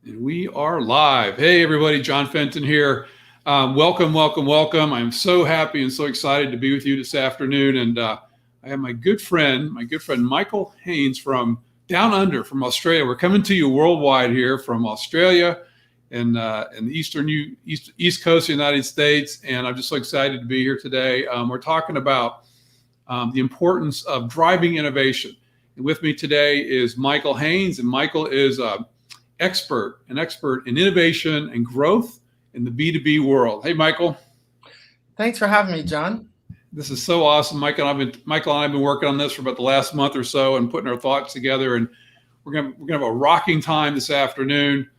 And we are live. Hey, everybody, John Fenton here. Welcome, welcome, welcome. I'm so happy and so excited to be with you this afternoon. And I have my good friend Michael Haynes from down under, from Australia. We're coming to you worldwide here from Australia and the east coast of the United States. And I'm just so excited to be here today. We're talking about the importance of driving innovation. And with me today is Michael Haynes, and Michael is an expert in innovation and growth in the B2B world. Hey, Michael. Thanks for having me, John. This is so awesome. Michael and I have been working on this for about the last month or so and putting our thoughts together. And we're gonna have a rocking time this afternoon,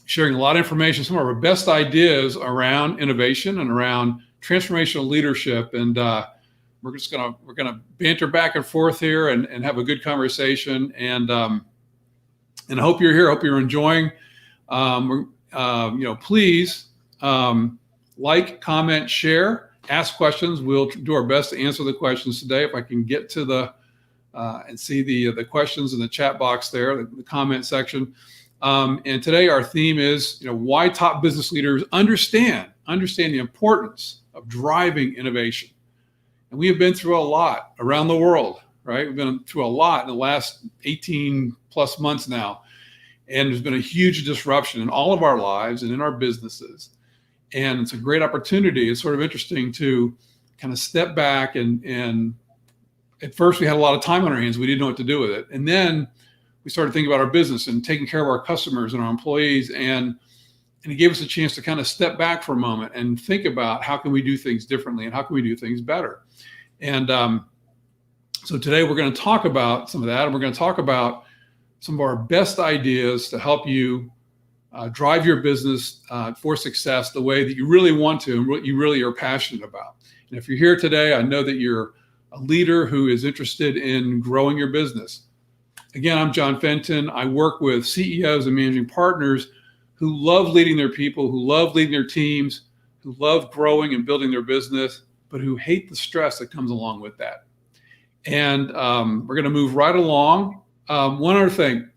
sharing a lot of information, some of our best ideas around innovation and around transformational leadership. And we're gonna banter back and forth here and have a good conversation. And I hope you're here. I hope you're enjoying. Please like, comment, share, ask questions. We'll do our best to answer the questions today. If I can get to the and see the questions in the chat box there, the comment section. And today our theme is why top business leaders understand the importance of driving innovation. And we have been through a lot around the world, right? We've been through a lot in the last 18 plus months now. And there's been a huge disruption in all of our lives and in our businesses. And it's a great opportunity. It's sort of interesting to kind of step back and at first we had a lot of time on our hands. We didn't know what to do with it. And then we started thinking about our business and taking care of our customers and our employees. And it gave us a chance to kind of step back for a moment and think about how can we do things differently and how can we do things better. And so today we're going to talk about some of that. And we're going to talk about some of our best ideas to help you drive your business for success the way that you really want to and what you really are passionate about. And if you're here today, I know that you're a leader who is interested in growing your business. Again, I'm John Fenton. I work with CEOs and managing partners who love leading their people, who love leading their teams, who love growing and building their business, but who hate the stress that comes along with that. And we're going to move right along. One other thing,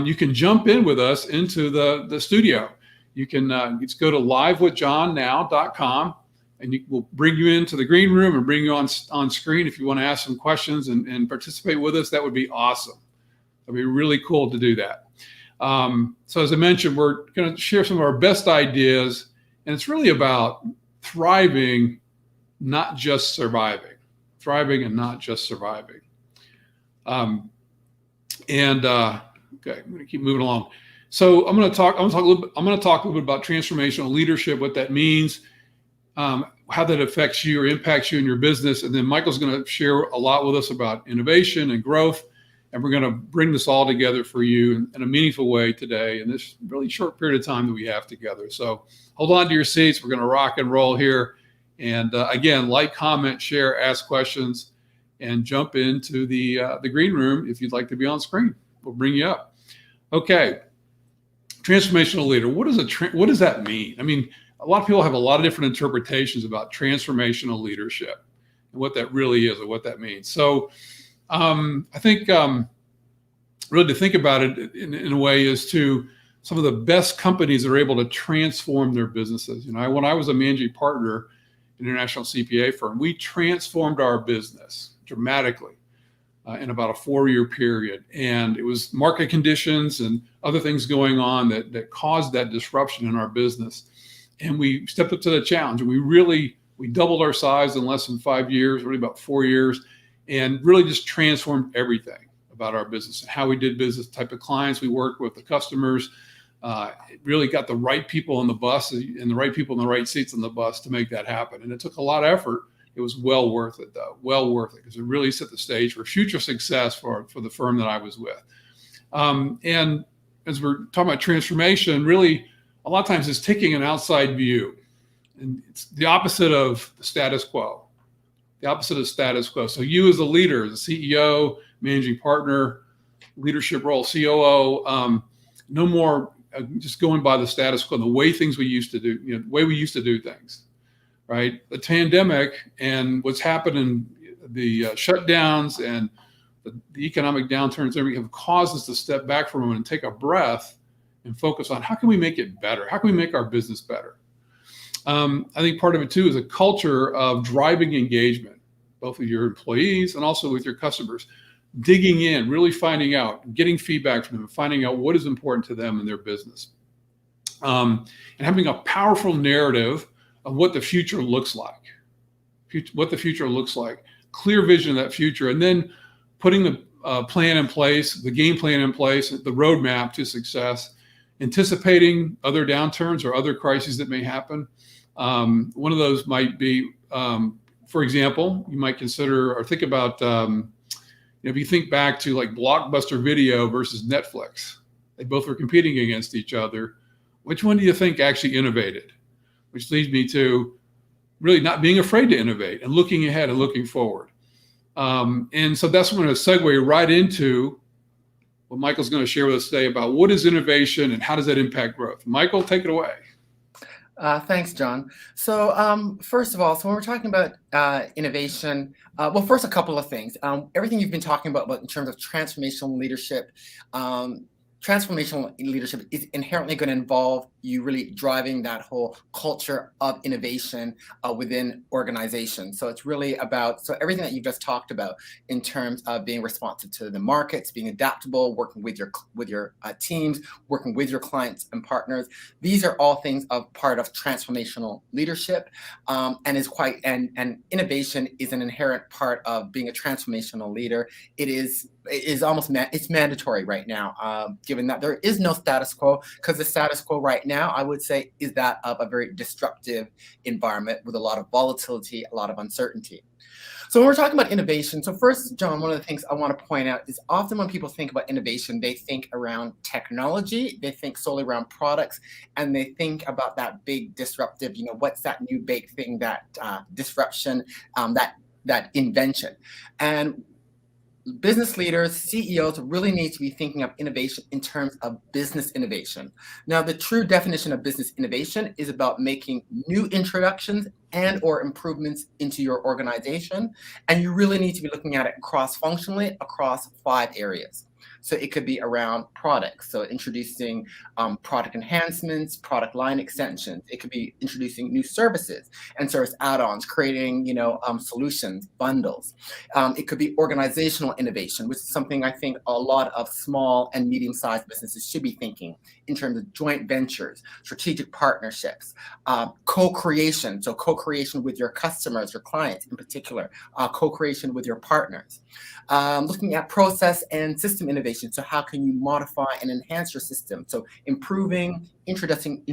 you can jump in with us into the studio. You can just go to livewithjohnnow.com and we'll bring you into the green room and bring you on screen if you want to ask some questions and participate with us. That would be awesome. That'd be really cool to do that. So as I mentioned, we're going to share some of our best ideas, and it's really about thriving, not just surviving. Thriving and not just surviving. Okay, I'm going to keep moving along. So I'm going to talk a little bit about transformational leadership, what that means, how that affects you or impacts you in your business, and then Michael's going to share a lot with us about innovation and growth, and we're going to bring this all together for you in a meaningful way today in this really short period of time that we have together. So hold on to your seats. We're going to rock and roll here. And again, like, comment, share, ask questions, and jump into the green room if you'd like to be on screen. We'll bring you up. Okay, transformational leader. What does that mean? I mean, a lot of people have a lot of different interpretations about transformational leadership and what that really is or what that means. So I think really to think about it in a way is to some of the best companies that are able to transform their businesses. When I was a managing partner, international CPA firm, we transformed our business dramatically in about a 4-year period. And it was market conditions and other things going on that caused that disruption in our business. And we stepped up to the challenge, and we doubled our size in less than 5 years, really about 4 years, and really just transformed everything about our business and how we did business, type of clients we worked with, the customers. It really got the right people on the bus and the right people in the right seats on the bus to make that happen. And it took a lot of effort. It was well worth it, though, well worth it, because it really set the stage for future success for the firm that I was with. And as we're talking about transformation, really, a lot of times it's taking an outside view. And it's the opposite of the status quo. The opposite of status quo. So you as a leader, the CEO, managing partner, leadership role, COO, no more just going by the status quo, the way we used to do things, right? The pandemic and what's happened in the shutdowns and the economic downturns have caused us to step back for a moment and take a breath and focus on how can we make it better? How can we make our business better? I think part of it too is a culture of driving engagement, both with your employees and also with your customers, digging in, really finding out, getting feedback from them, finding out what is important to them in their business, and having a powerful narrative of what the future looks like, clear vision of that future, and then putting the plan in place, the game plan in place, the roadmap to success, anticipating other downturns or other crises that may happen. One of those might be, for example, you might consider or think about, if you think back to like Blockbuster Video versus Netflix, they both were competing against each other. Which one do you think actually innovated? Which leads me to really not being afraid to innovate and looking ahead and looking forward. And so that's going to segue right into what Michael's going to share with us today about what is innovation and how does that impact growth. Michael, take it away. Thanks, John. So first of all, so when we're talking about innovation, well, first, a couple of things. Everything you've been talking about in terms of transformational leadership, transformational leadership is inherently going to involve you really driving that whole culture of innovation within organizations. So it's really about, so everything that you just talked about in terms of being responsive to the markets, being adaptable, working with your teams, working with your clients and partners. These are all things of part of transformational leadership, and innovation is an inherent part of being a transformational leader. It is almost it's mandatory right now, given that there is no status quo, because the status quo right now, I would say, is that of a very disruptive environment with a lot of volatility, a lot of uncertainty. So when we're talking about innovation, so first, John, one of the things I want to point out is often when people think about innovation, they think around technology, they think solely around products, and they think about that big disruptive, what's that new big thing, that disruption, that invention. And business leaders, CEOs really need to be thinking of innovation in terms of business innovation. Now, the true definition of business innovation is about making new introductions and or improvements into your organization. And you really need to be looking at it cross-functionally across 5 areas. So it could be around products, so introducing product enhancements, product line extensions. It could be introducing new services and service add-ons, creating solutions, bundles. It could be organizational innovation, which is something I think a lot of small and medium-sized businesses should be thinking in terms of joint ventures, strategic partnerships, co-creation, so co-creation with your customers, your clients in particular, co-creation with your partners. Looking at process and system innovation. So how can you modify and enhance your system? So improving, introducing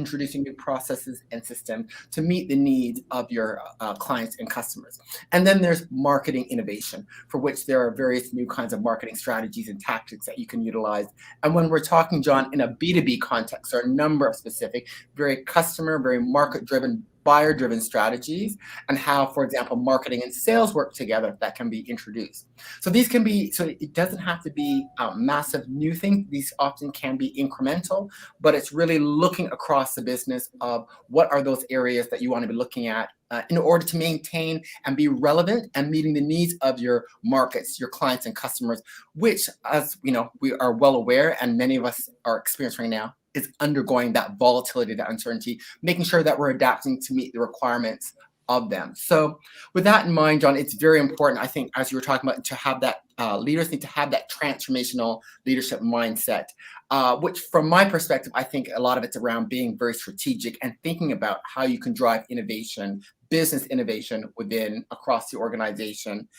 new processes and systems to meet the needs of your clients and customers. And then there's marketing innovation, for which there are various new kinds of marketing strategies and tactics that you can utilize. And when we're talking, John, in a B2B context, there are a number of specific, very customer, very market-driven, buyer-driven strategies, and how, for example, marketing and sales work together that can be introduced. So these can be, so it doesn't have to be massive new things. These often can be incremental, but it's really looking across the business of what are those areas that you want to be looking at in order to maintain and be relevant and meeting the needs of your markets, your clients and customers, which, as we are well aware, and many of us are experiencing right now, is undergoing that volatility, that uncertainty, making sure that we're adapting to meet the requirements of them. So with that in mind, John, it's very important, I think, as you were talking about, to have that, leaders need to have that transformational leadership mindset, which from my perspective, I think a lot of it's around being very strategic and thinking about how you can drive innovation, business innovation across the organization,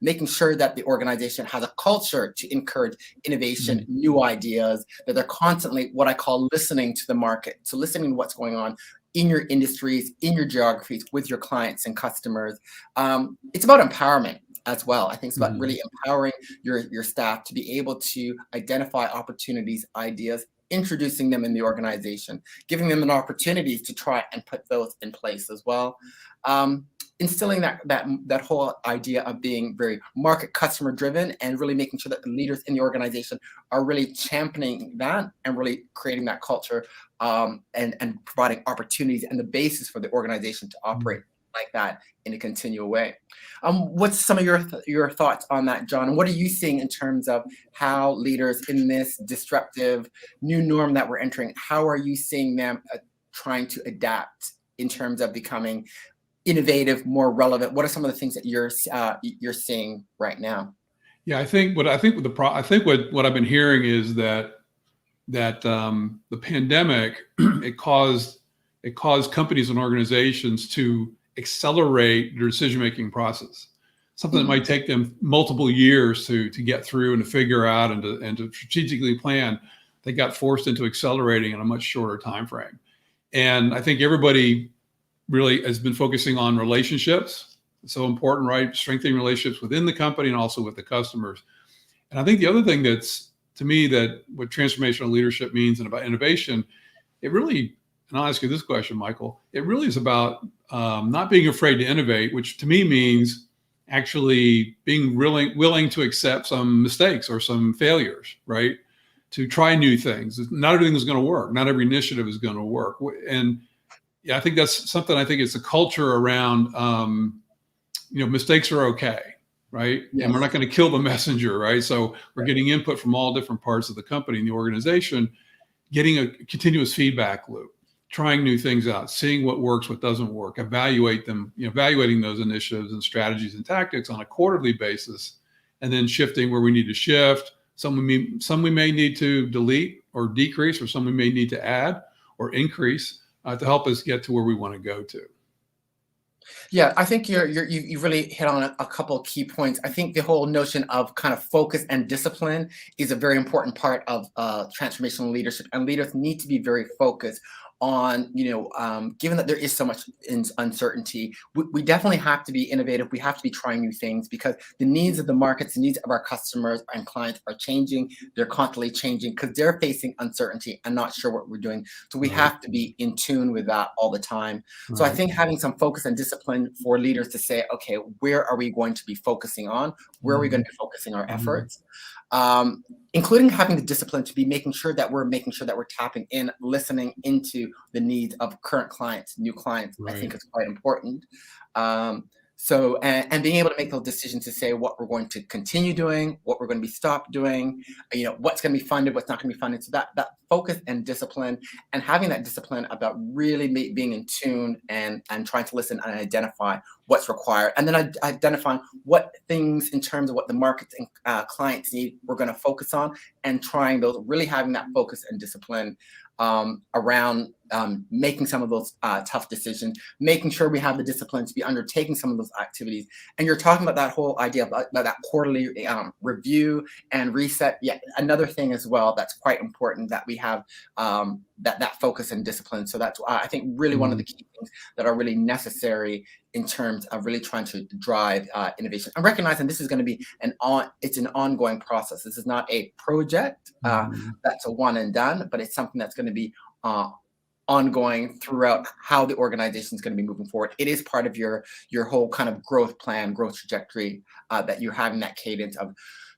making sure that the organization has a culture to encourage innovation, new ideas, that they're constantly what I call listening to the market. So listening to what's going on in your industries, in your geographies, with your clients and customers. It's about empowerment as well. I think it's about really empowering your staff to be able to identify opportunities, ideas, introducing them in the organization, giving them an opportunity to try and put those in place as well. Instilling that whole idea of being very market customer driven and really making sure that the leaders in the organization are really championing that and really creating that culture and providing opportunities and the basis for the organization to operate like that in a continual way. What's some of your thoughts on that, John? And what are you seeing in terms of how leaders in this disruptive new norm that we're entering, how are you seeing them trying to adapt in terms of becoming innovative, more relevant? What are some of the things that you're seeing right now? Yeah, I think what I've been hearing is that the pandemic it caused companies and organizations to accelerate their decision-making process. Something that might take them multiple years to get through and to figure out and to strategically plan, they got forced into accelerating in a much shorter time frame. And I think everybody really has been focusing on relationships. It's so important, right? Strengthening relationships within the company and also with the customers. And I think the other thing that's, to me, that what transformational leadership means and about innovation, it really, and I'll ask you this question, Michael, it really is about not being afraid to innovate, which to me means actually being willing to accept some mistakes or some failures, right? To try new things. Not everything is going to work. Not every initiative is going to work. And yeah, I think that's something, I think it's a culture around, mistakes are okay, right? Yes. And we're not going to kill the messenger, right? So we're getting input from all different parts of the company and the organization, getting a continuous feedback loop, trying new things out, seeing what works, what doesn't work, evaluating those initiatives and strategies and tactics on a quarterly basis, and then shifting where we need to shift. Some we may need to delete or decrease, or some we may need to add or increase to help us get to where we want to go to. Yeah, I think you really hit on a couple of key points. I think the whole notion of kind of focus and discipline is a very important part of transformational leadership, and leaders need to be very focused on, given that there is so much uncertainty, we definitely have to be innovative. We have to be trying new things because the needs of the markets, the needs of our customers and clients are changing. They're constantly changing because they're facing uncertainty and not sure what we're doing. So we have to be in tune with that all the time. Right. So I think having some focus and discipline for leaders to say, okay, where are we going to be focusing on? Where are we going to be focusing our efforts? Including having the discipline to be making sure that we're tapping in, listening into the needs of current clients, new clients. Right. I think is quite important. So being able to make those decisions to say what we're going to continue doing, what we're going to be stopped doing, what's going to be funded, what's not going to be funded. So that focus and discipline, and having that discipline about really being in tune and trying to listen and identify what's required, and then identifying what things in terms of what the markets and clients need we're going to focus on, and trying those, really having that focus and discipline around making some of those tough decisions, making sure we have the discipline to be undertaking some of those activities. And you're talking about that whole idea about that quarterly review and reset. Yeah, another thing as well that's quite important, that we have that focus and discipline. So that's I think really one of the key things that are really necessary in terms of really trying to drive innovation, and recognizing this is going to be an ongoing process. This is not a project that's a one and done, but it's something that's going to be ongoing throughout how the organization is going to be moving forward. It is part of your whole kind of growth plan, growth trajectory, that you're having that cadence of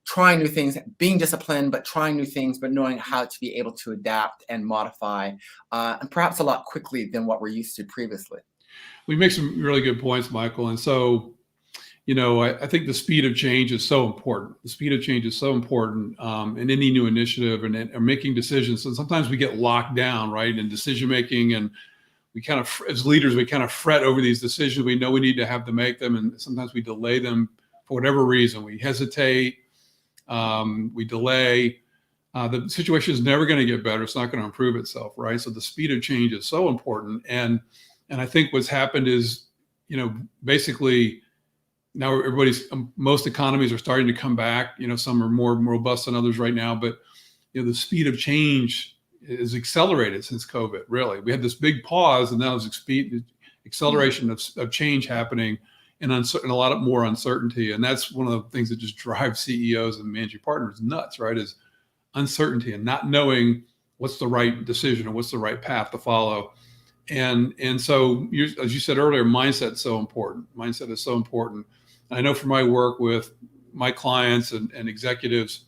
trying new things, being disciplined, but trying new things, but knowing how to be able to adapt and modify, and perhaps a lot quickly than what we're used to previously. We make some really good points, Michael. And so, I think the speed of change is so important. The speed of change is so important in any new initiative and making decisions. And sometimes we get locked down, right, in decision making, and we kind of, as leaders, we kind of fret over these decisions. We know we need to have to make them, and sometimes we delay them for whatever reason. We hesitate, we delay. The situation is never going to get better. It's not going to improve itself, right? So the speed of change is so important. And I think what's happened is, basically, now most economies are starting to come back. Some are more robust than others right now, but the speed of change is accelerated since COVID. Really, we had this big pause, and now there's acceleration of change happening, and a lot more uncertainty. And that's one of the things that just drives CEOs and managing partners nuts, right? Is uncertainty and not knowing what's the right decision or what's the right path to follow. And so, as you said earlier, mindset is so important. Mindset is so important. I know from my work with my clients and executives,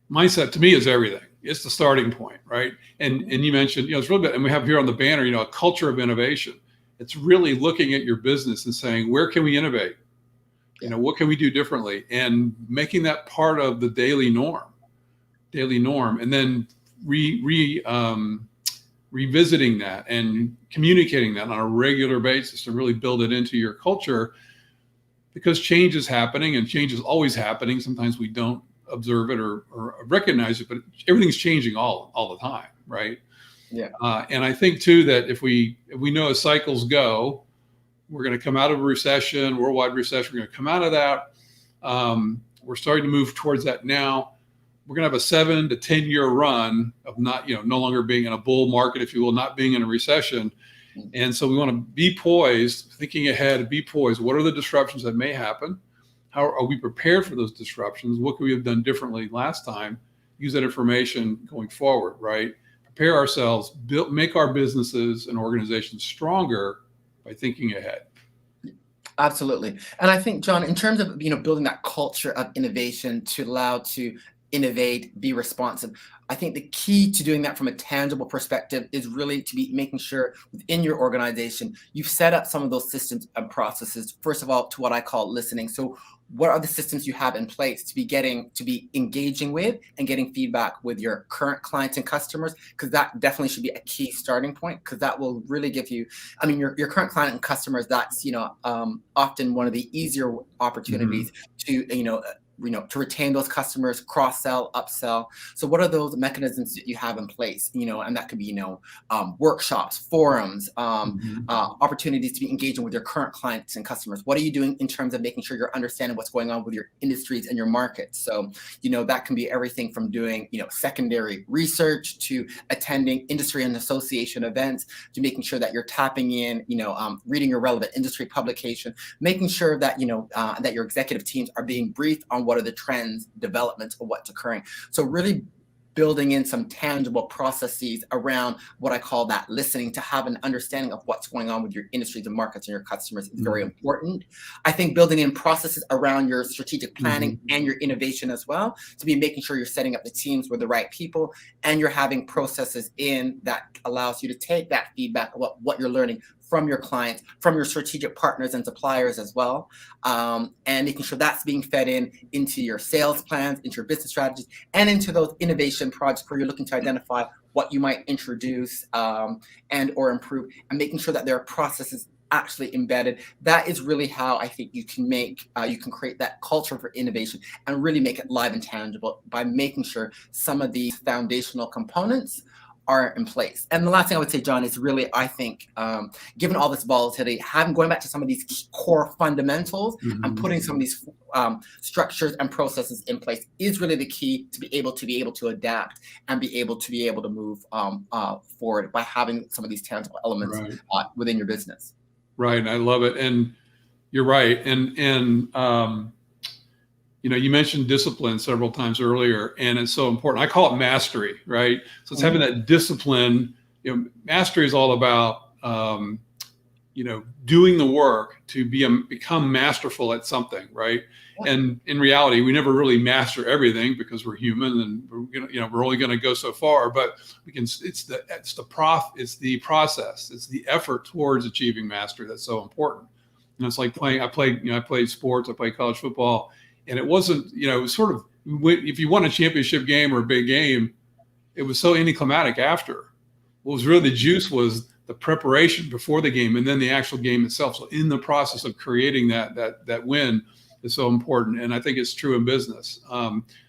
mindset to me is everything. It's the starting point, right? And you mentioned, it's really bit, and we have here on the banner, a culture of innovation. It's really looking at your business and saying, where can we innovate? Yeah. What can we do differently? And making that part of the daily norm, and then revisiting that and communicating that on a regular basis to really build it into your culture, because change is happening, and change is always happening. Sometimes we don't observe it or recognize it, but everything's changing all the time, right? Yeah. And I think too that if we know as cycles go, we're going to come out of a recession, worldwide recession. We're going to come out of that. We're starting to move towards that now. We're going to have a 7 to 10 year run of not, no longer being in a bull market, if you will, not being in a recession. And so we want to be poised, thinking ahead, be poised. What are the disruptions that may happen? How are we prepared for those disruptions? What could we have done differently last time? Use that information going forward, right? Prepare ourselves, make our businesses and organizations stronger by thinking ahead. Absolutely. And I think, John, in terms of, building that culture of innovation to allow to innovate, be responsive, I think the key to doing that from a tangible perspective is really to be making sure within your organization, you've set up some of those systems and processes, first of all, to what I call listening. So what are the systems you have in place to be engaging with and getting feedback with your current clients and customers? Because that definitely should be a key starting point, because that will really give you, your current client and customers, that's, often one of the easier opportunities to, to retain those customers, cross-sell, upsell. So what are those mechanisms that you have in place? And that could be, workshops, forums, opportunities to be engaging with your current clients and customers. What are you doing in terms of making sure you're understanding what's going on with your industries and your markets? So, that can be everything from doing, secondary research to attending industry and association events, to making sure that you're tapping in, reading your relevant industry publication, making sure that, that your executive teams are being briefed on what are the trends, developments, or what's occurring. So really building in some tangible processes around what I call that listening, to have an understanding of what's going on with your industries and markets and your customers is very important. I think building in processes around your strategic planning and your innovation as well, to be making sure you're setting up the teams with the right people, and you're having processes in that allows you to take that feedback about what you're learning from your clients, from your strategic partners and suppliers as well, and making sure that's being fed into your sales plans, into your business strategies, and into those innovation projects where you're looking to identify what you might introduce and or improve, and making sure that there are processes actually embedded. That is really how I think you can create that culture for innovation and really make it live and tangible, by making sure some of these foundational components are in place. And the last thing I would say, John, is really, I think, given all this volatility, going back to some of these core fundamentals and putting some of these structures and processes in place is really the key to be able to adapt and be able to move forward, by having some of these tangible elements within your business. Right. I love it. And you're right. And you mentioned discipline several times earlier, and it's so important. I call it mastery, right? So it's having that discipline. Mastery is all about, doing the work to become masterful at something, right? And in reality, we never really master everything, because we're human, and we're only going to go so far. But we can. It's the process. It's the effort towards achieving mastery that's so important. It's like playing. I played sports. I played college football. And it wasn't, it was sort of, if you won a championship game or a big game, it was so anticlimactic after. What was really the juice was the preparation before the game, and then the actual game itself. So in the process of creating that win is so important. And I think it's true in business.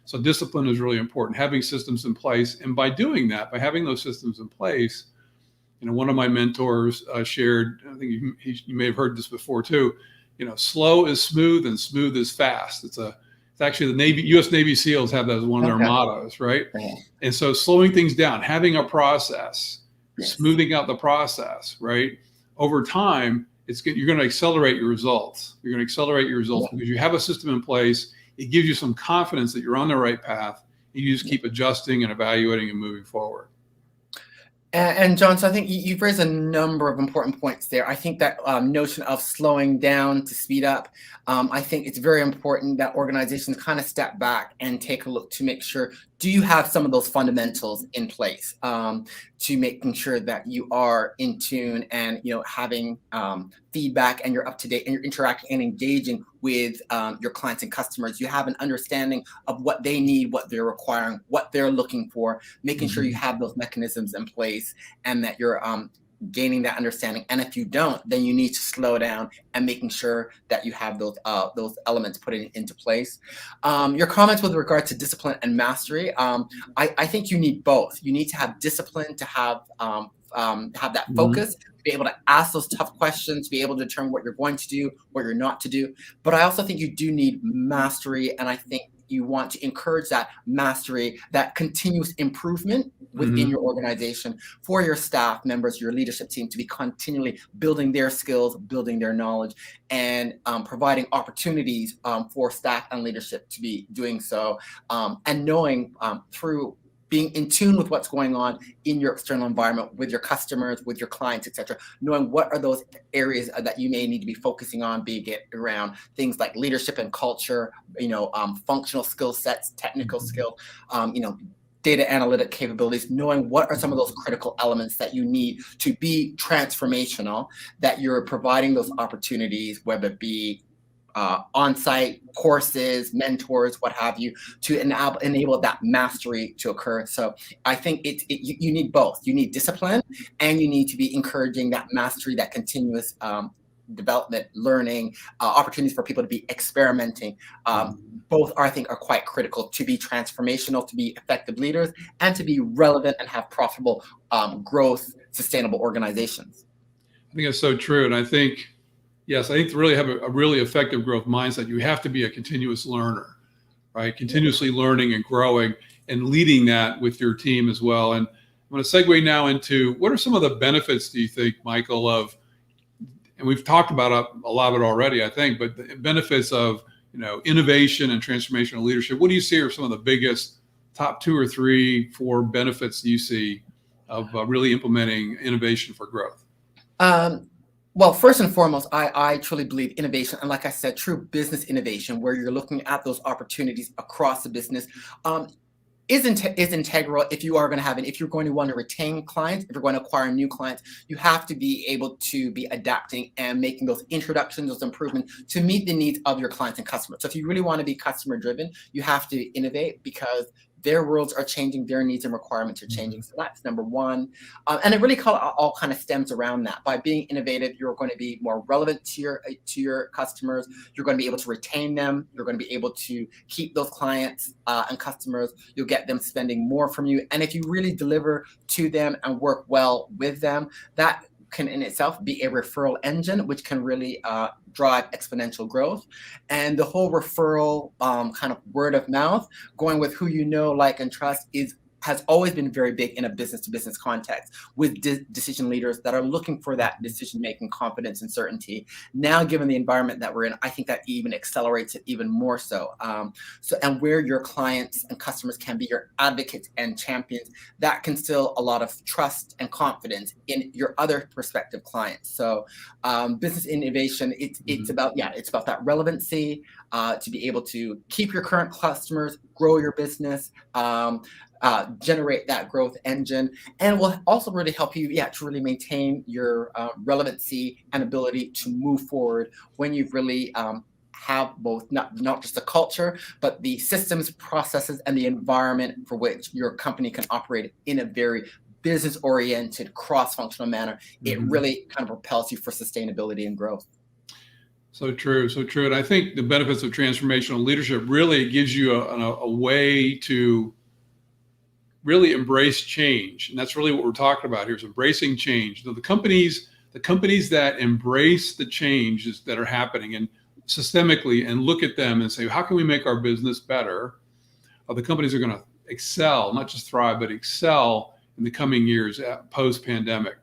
So discipline is really important, having systems in place. And by doing that, by having those systems in place, one of my mentors shared, I think you may have heard this before too, slow is smooth and smooth is fast. It's actually the U.S. Navy SEALs have that as one of their mottos, right? And so slowing things down, having a process, smoothing out the process, right? Over time, you're going to accelerate your results. You're going to accelerate your results because you have a system in place. It gives you some confidence that you're on the right path. You just keep adjusting and evaluating and moving forward. And John, so I think you've raised a number of important points there. I think that notion of slowing down to speed up, I think it's very important that organizations kind of step back and take a look to make sure, do you have some of those fundamentals in place to making sure that you are in tune and having feedback, and you're up to date, and you're interacting and engaging with your clients and customers? You have an understanding of what they need, what they're requiring, what they're looking for, making sure you have those mechanisms in place, and that you're gaining that understanding. And if you don't, then you need to slow down and making sure that you have those elements put into place. Your comments with regard to discipline and mastery, I think you need both. You need to have discipline to have that focus, to be able to ask those tough questions, to be able to determine what you're going to do, what you're not to do. But I also think you do need mastery, and I think you want to encourage that mastery, that continuous improvement within your organization, for your staff members, your leadership team, to be continually building their skills, building their knowledge, and providing opportunities for staff and leadership to be doing so, and knowing through being in tune with what's going on in your external environment, with your customers, with your clients, etc. Knowing what are those areas that you may need to be focusing on, be it around things like leadership and culture, functional skill sets, technical skill, data analytic capabilities, knowing what are some of those critical elements that you need to be transformational, that you're providing those opportunities, whether it be on-site courses, mentors, what have you, to enable that mastery to occur. So I think you need both. You need discipline, and you need to be encouraging that mastery, that continuous development, learning, opportunities for people to be experimenting. Both I think are quite critical to be transformational, to be effective leaders, and to be relevant and have profitable growth, sustainable organizations. I think that's so true. And I think, yes, I think to really have a really effective growth mindset, you have to be a continuous learner, right? Continuously learning and growing and leading that with your team as well. And I'm going to segue now into, what are some of the benefits, do you think, Michael, of, and we've talked about a lot of it already, I think, but the benefits of innovation and transformational leadership? What do you see are some of the biggest top 2 or 3, 4 benefits you see of really implementing innovation for growth? Well, first and foremost, I truly believe innovation, and like I said, true business innovation, where you're looking at those opportunities across the business, is integral. If you are going to if you're going to want to retain clients, if you're going to acquire new clients, you have to be able to be adapting and making those introductions, those improvements to meet the needs of your clients and customers. So if you really want to be customer driven, you have to innovate, because their worlds are changing, their needs and requirements are changing. So that's number one. And it really all kind of stems around that. By being innovative, you're going to be more relevant to your customers. You're going to be able to retain them. You're going to be able to keep those clients and customers. You'll get them spending more from you. And if you really deliver to them and work well with them, that can in itself be a referral engine, which can really drive exponential growth. And the whole referral kind of word of mouth, going with who you know, like, and trust, has always been very big in a business-to-business context, with decision leaders that are looking for that decision-making confidence and certainty. Now, given the environment that we're in, I think that even accelerates it even more so. And where your clients and customers can be your advocates and champions, that can instill a lot of trust and confidence in your other prospective clients. So business innovation, it's about that relevancy, to be able to keep your current customers, grow your business, generate that growth engine, and will also really help you, to really maintain your relevancy and ability to move forward when you've really have both not just the culture, but the systems, processes, and the environment for which your company can operate in a very business-oriented, cross-functional manner. It really kind of propels you for sustainability and growth. So true, so true. And I think the benefits of transformational leadership really gives you a way to really embrace change. And that's really what we're talking about here, is embracing change. The companies that embrace the changes that are happening and systemically, and look at them and say, how can we make our business better? The companies are going to excel, not just thrive, but excel in the coming years post-pandemic.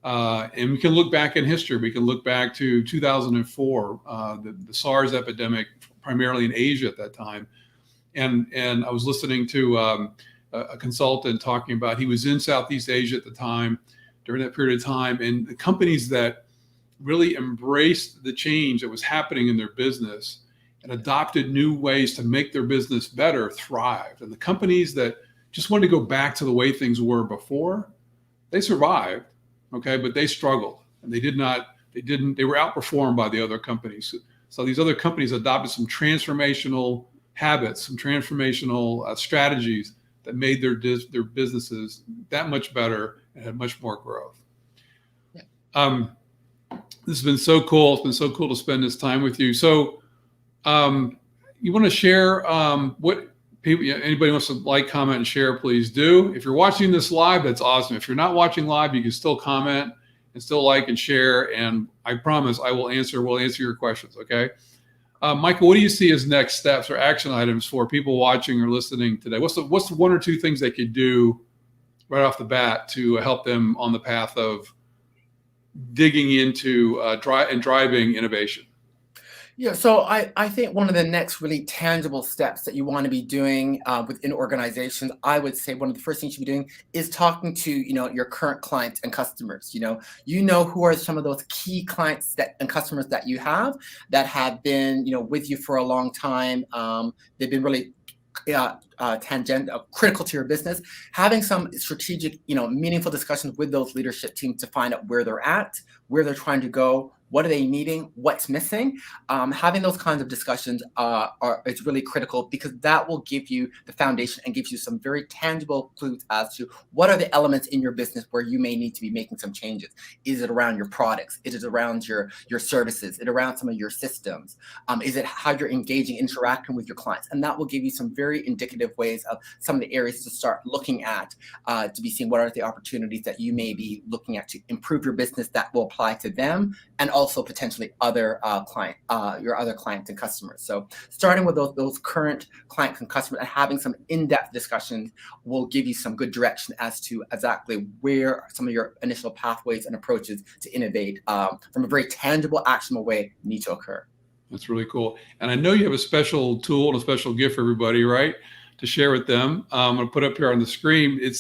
And we can look back in history. We can look back to 2004, the SARS epidemic, primarily in Asia at that time. And I was listening to a consultant talking about, he was in Southeast Asia at the time, during that period of time, and the companies that really embraced the change that was happening in their business and adopted new ways to make their business better thrived. And the companies that just wanted to go back to the way things were before, they survived, okay, but they struggled, and they were outperformed by the other companies. So these other companies adopted some transformational habits, some transformational strategies that made their businesses that much better and had much more growth. Yeah. This has been so cool. It's been so cool to spend this time with you. So you want to share what people, anybody wants to like, comment, and share, please do. If you're watching this live, that's awesome. If you're not watching live, you can still comment and still like and share. And I promise we'll answer your questions, okay? Michael, what do you see as next steps or action items for people watching or listening today? What's the one or two things they could do right off the bat to help them on the path of digging into driving innovation? Yeah, so I think one of the next really tangible steps that you want to be doing within organizations, I would say one of the first things you should be doing is talking to your current clients and customers. You know who are some of those key clients and customers that you have been with you for a long time. They've been really critical to your business. Having some strategic, meaningful discussions with those leadership teams to find out where they're at, where they're trying to go, what are they needing, what's missing. Having those kinds of discussions is really critical, because that will give you the foundation and gives you some very tangible clues as to what are the elements in your business where you may need to be making some changes. Is it around your products? Is it around your services? Is it around some of your systems? Is it how you're engaging, interacting with your clients? And that will give you some very indicative ways of some of the areas to start looking at, to be seeing what are the opportunities that you may be looking at to improve your business that will apply to them, and also potentially other your other clients and customers. So starting with those current clients and customers and having some in-depth discussions will give you some good direction as to exactly where some of your initial pathways and approaches to innovate from a very tangible, actionable way need to occur. That's really cool. And I know you have a special tool and a special gift for everybody, right, to share with them. I'm going to put up here on the screen. You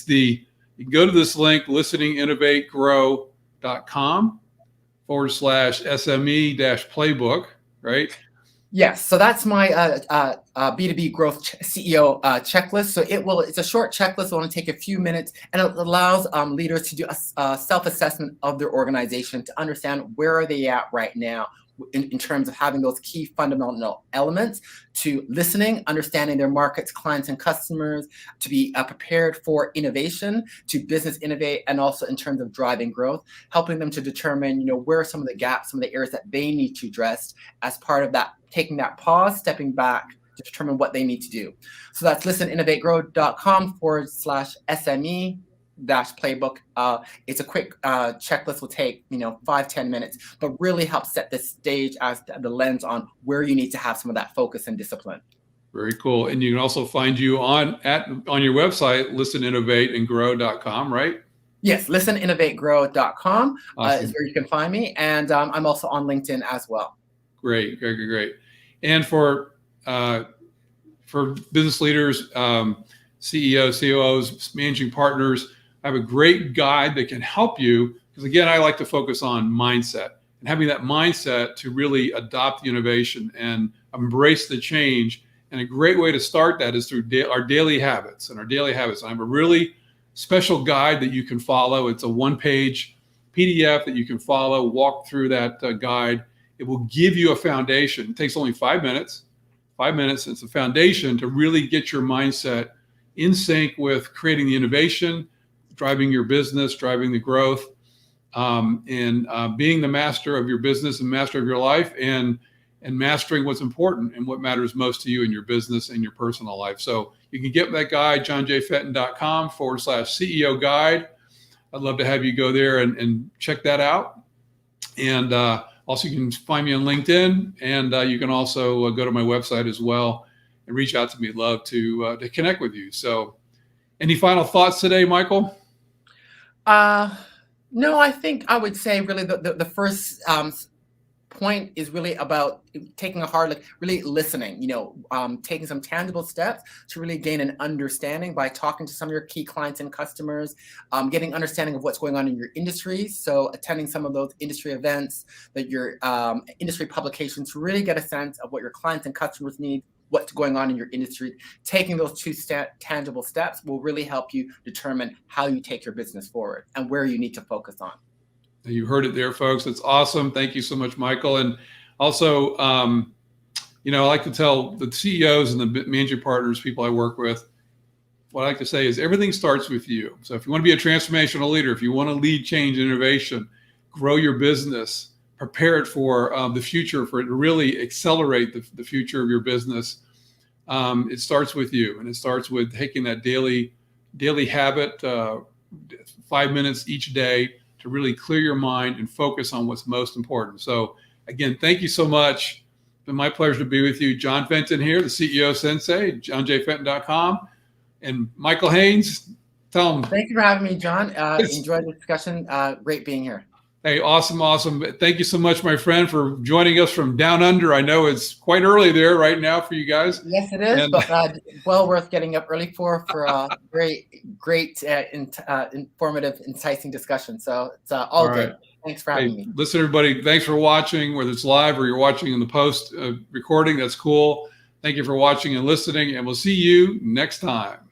can go to this link, listeninginnovategrow.com/SME-playbook, right? Yes, so that's my B2B growth CEO checklist. So it's a short checklist. It will only take a few minutes, and it allows leaders to do a self-assessment of their organization to understand where are they at right now in terms of having those key fundamental elements to listening, understanding their markets, clients, and customers, to be prepared for innovation, to business innovate, and also in terms of driving growth, helping them to determine, where are some of the gaps, some of the areas that they need to address as part of that, taking that pause, stepping back to determine what they need to do. So that's listenininovategrow.com/SME-playbook. It's a quick checklist, will take 5-10 minutes, but really helps set the stage as the lens on where you need to have some of that focus and discipline. Very cool. And you can also find you on your website, listeninnovateandgrow.com, right? Yes, listeninnovategrow.com Awesome. is where you can find me, and I'm also on LinkedIn as well. Great. And for business leaders, CEOs, COOs, managing partners, I have a great guide that can help you, because again, I like to focus on mindset and having that mindset to really adopt the innovation and embrace the change. And a great way to start that is through our daily habits. And I have a really special guide that you can follow. It's a one-page PDF that you can follow, walk through that guide. It will give you a foundation. It takes only 5 minutes. 5 minutes. It's a foundation to really get your mindset in sync with creating the innovation, driving your business, driving the growth, and being the master of your business and master of your life, and mastering what's important and what matters most to you in your business and your personal life. So you can get that guide, johnjfenton.com/CEO guide. I'd love to have you go there and check that out. And also, you can find me on LinkedIn, and you can also go to my website as well and reach out to me. Love to connect with you. So any final thoughts today, Michael? No, I think I would say really the first point is really about taking a hard look, really listening, taking some tangible steps to really gain an understanding by talking to some of your key clients and customers, getting understanding of what's going on in your industry. So attending some of those industry events, that your industry publications, to really get a sense of what your clients and customers need, what's going on in your industry. Taking those two tangible steps will really help you determine how you take your business forward and where you need to focus on. You heard it there, folks. It's awesome. Thank you so much, Michael. And also, I like to tell the CEOs and the managing partners, people I work with, what I like to say is everything starts with you. So if you want to be a transformational leader, if you want to lead change, innovation, grow your business, prepare it for the future, for it to really accelerate the future of your business, it starts with you. And it starts with taking that daily habit, 5 minutes each day, to really clear your mind and focus on what's most important. So again, thank you so much. It's been my pleasure to be with you. John Fenton here, the CEO Sensei, johnjfenton.com. And Michael Haynes, tell him. Thank you for having me, John. Enjoyed the discussion. Great being here. Hey, awesome. Thank you so much, my friend, for joining us from down under. I know it's quite early there right now for you guys. Yes, it is, but well worth getting up early for a great, informative, enticing discussion. So it's all good. Right. Thanks for having me. Listen, everybody, thanks for watching, whether it's live or you're watching in the post recording. That's cool. Thank you for watching and listening, and we'll see you next time.